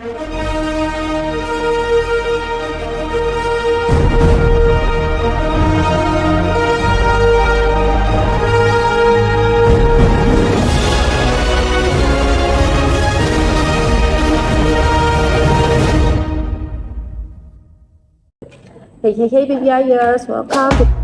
Hey, PBIers, welcome to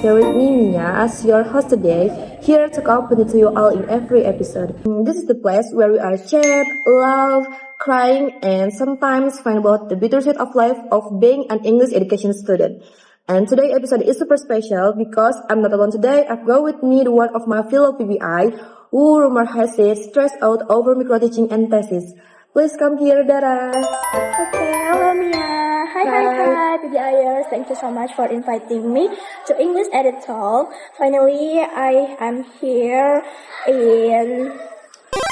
here with me, Mia, as your host today, here to accompany to you all in every episode. This is the place where we are chat, laugh, crying, and sometimes find about the bittersweet of life of being an English education student. And today's episode is super special because I'm not alone today. I've got with me the one of my fellow PBI who rumor has it stressed out over micro teaching and thesis. Please come here, Dara. Okay, hello Mia. Hi, PBIers. Thank you so much for inviting me to English Edit Talk. Finally, I am here in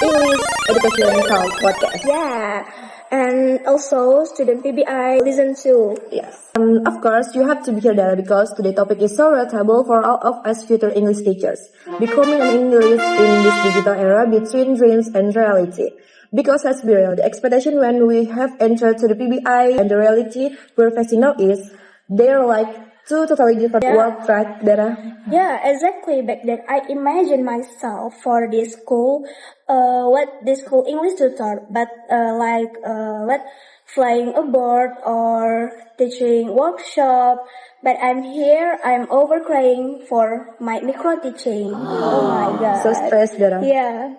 English Education Talk podcast. yeah, and also student PBI listen to. Yes. Of course, you have to be here, Dara, because today's topic is so relatable for all of us future English teachers. Becoming an English in this digital era between dreams and reality. Because let's be real, the expectation when we have entered to the PBI and the reality we're facing now is they're like two totally different worlds, right, Dara? Yeah, exactly. Back then, I imagined myself for this school, what this school English tutor, but what flying a bird or teaching workshop. But I'm here, I'm overcrying for my micro teaching. Oh my god. So stressed, Dara. Yeah.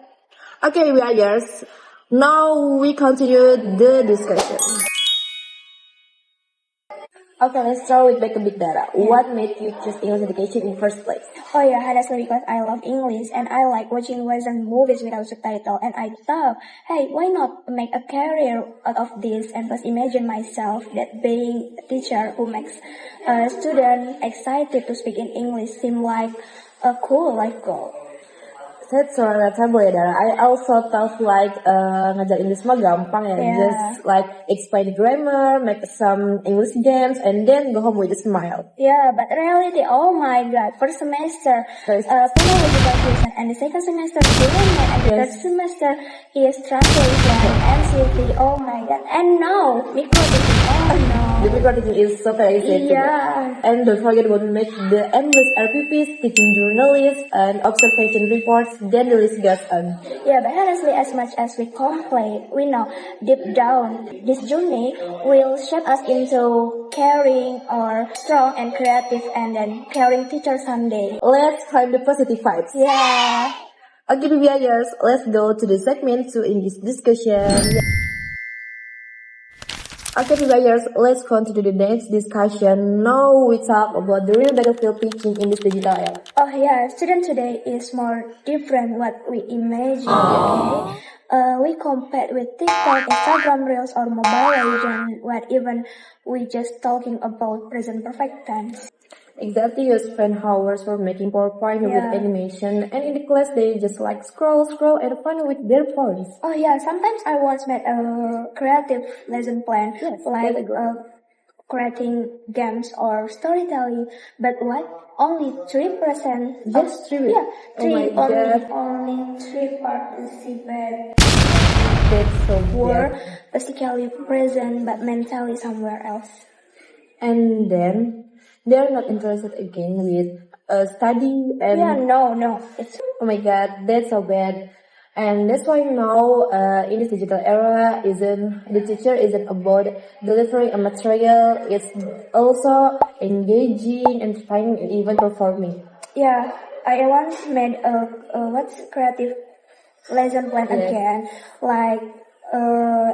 Okay, PBIers. Now we continue the discussion. Okay, let's start with back a bit, Dara. What made you choose English education in the first place? Oh yeah, honestly because I love English and I like watching Western movies without subtitle, and I thought, hey, why not make a career out of this? And plus imagine myself that being a teacher who makes a student excited to speak in English seem like a cool life goal. That's so relatable ya, Dara. I also thought like ngajar English mah gampang ya. Yeah. Just like explain the grammar, make some English games, and then go home with a smile. Yeah, but reality, oh my god, first semester, phonological tuition, and the second semester, grammar, and the third semester is translation, NCT, oh my god, and now, micro teaching, oh no. The micro teaching is so crazy. Yeah. And don't forget about make the endless RPPs, teaching journalists, and observation reports. Then the list goes on. Yeah, but honestly, as much as we complain, we know deep down this journey will shape us into caring or strong and creative and then caring teacher someday. Let's find the positive vibes. Yeah. Okay, PBIers, let's go to the segment 2 in this discussion. Okay, PBIers, let's continue the next discussion. Now we talk about the real battlefield teaching in this digital era. Oh yeah, student today is more different what we imagine, okay? We compare with TikTok, Instagram Reels, or Mobile Legends, what even we just talking about present perfect tense. Exactly, you spend hours for making PowerPoint with Yeah. animation, and in the class they just like scroll, and fun with their phones. Oh yeah, sometimes I once made a creative lesson plan, Yes, like that's good. creating games or storytelling, but what? Only 3%. Just 3? Yeah, Oh my God. only 3 participants That's so were bad. physically present but mentally somewhere else. And then they're not interested again with study and Yeah, no, it's oh my god, that's so bad. And that's why now in this digital era, the teacher isn't about delivering a material. It's also engaging, entertaining, and even performing. yeah. I once made a what's creative lesson plan Yes. again, like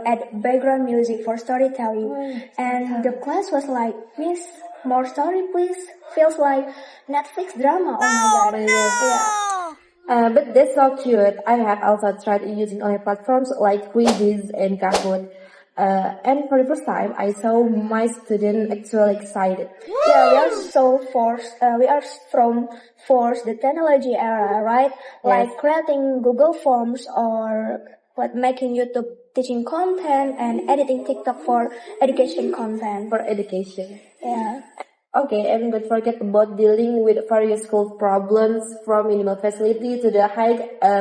add background music for storytelling, and the class was like, Miss, more story please. Feels like Netflix drama. Oh my god. Yeah. But that's so cute. I have also tried using online platforms like Quizzes and Kahoot. And for the first time, I saw my student actually excited. Yeah, we are so forced. We are from forced the technology era, right? Like creating Google Forms or what making YouTube teaching content and editing TikTok for education content. For education. Yeah. Okay, and don't forget about dealing with various school problems from minimal facility to the high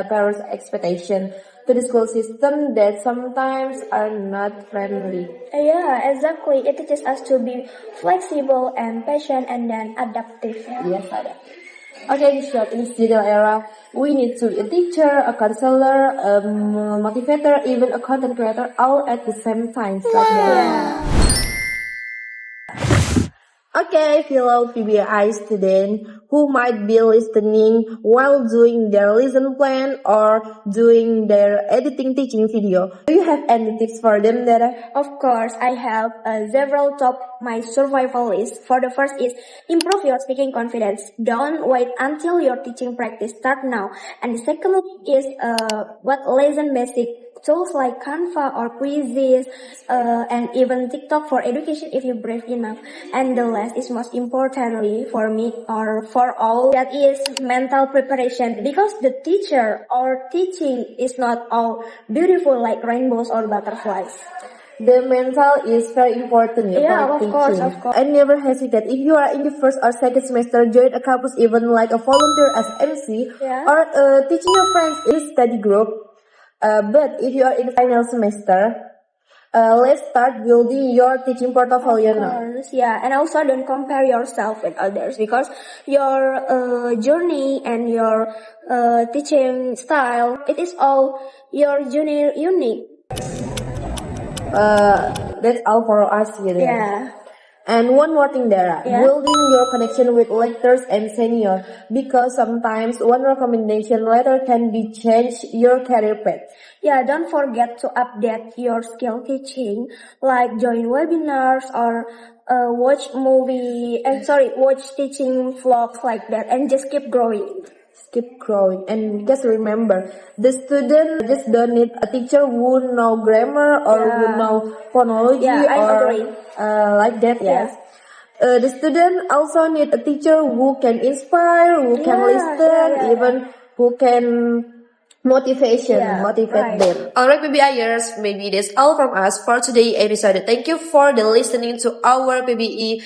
parents' expectation to the school system that sometimes are not friendly. Yeah, exactly. It teaches us to be flexible and patient and then adaptive. Yes, ada. Okay, in this digital era, we need to be a teacher, a counselor, a motivator, even a content creator, all at the same time. Like that. Yeah. Okay, fellow PBI students who might be listening while doing their lesson plan or doing their editing teaching video. Do you have any tips for them, Dara? Of course, I have several top my survival list. For the first is improve your speaking confidence. Don't wait until your teaching practice start now. And the second is what lesson basic tools like Canva or Quizzes and even TikTok for education if you're brave enough. And the last is most importantly for me or for all, that is mental preparation, because the teacher or teaching is not all beautiful like rainbows or butterflies. The mental is very important Yeah, about of course, teaching. of course. And never hesitate. If you are in the first or second semester, join a campus even like a volunteer as MC Yeah. or teaching your friends in a study group. But if you are in the final semester, let's start building your teaching portfolio Of now. course, yeah, and also don't compare yourself with others, because your journey and your teaching style, it is all your journey unique. That's all for us here. Yeah. And one more thing, Dara, Yeah. building your connection with lecturers and senior, because sometimes one recommendation letter can be change your career path. Yeah, don't forget to update your skill teaching, like join webinars or watch teaching vlogs like that, and just keep growing. Keep growing, and just remember, the student just don't need a teacher who know grammar or who Yeah. know phonology Yeah, I or agree. like that. Yes. The student also need a teacher who can inspire, who can Yeah, listen, yeah. even who can motivate right. them. Alright, PBIers, maybe that's all from us for today's episode. Thank you for the listening to our PBE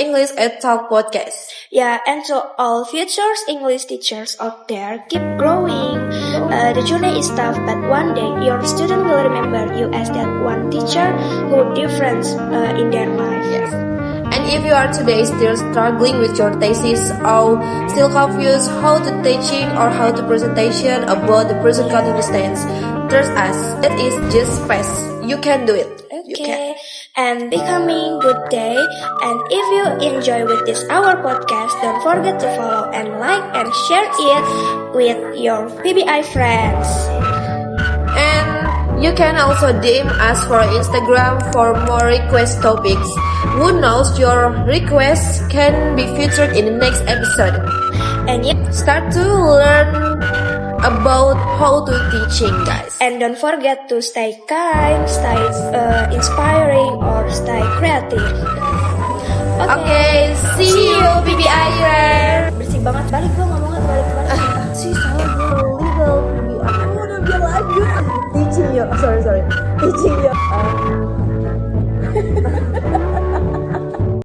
English at Talk podcast. Yeah, and to all future English teachers out there, keep growing. The journey is tough, but one day your student will remember you as that one teacher who difference in their life. Yes. And if you are today still struggling with your thesis or still confused how to teaching or how to presentation about the present coding distance, trust us, that is just fast. You can do it. You can. Okay, and becoming good day. And if you enjoy with this our podcast, don't forget to follow and like and share it with your PBI friends. And you can also DM us for Instagram for more request topics. Who knows, your requests can be featured in the next episode. And yeah, Start to learn about how to teaching, guys. and don't forget to stay kind, stay inspiring, or stay creative. Okay, see you, PBI.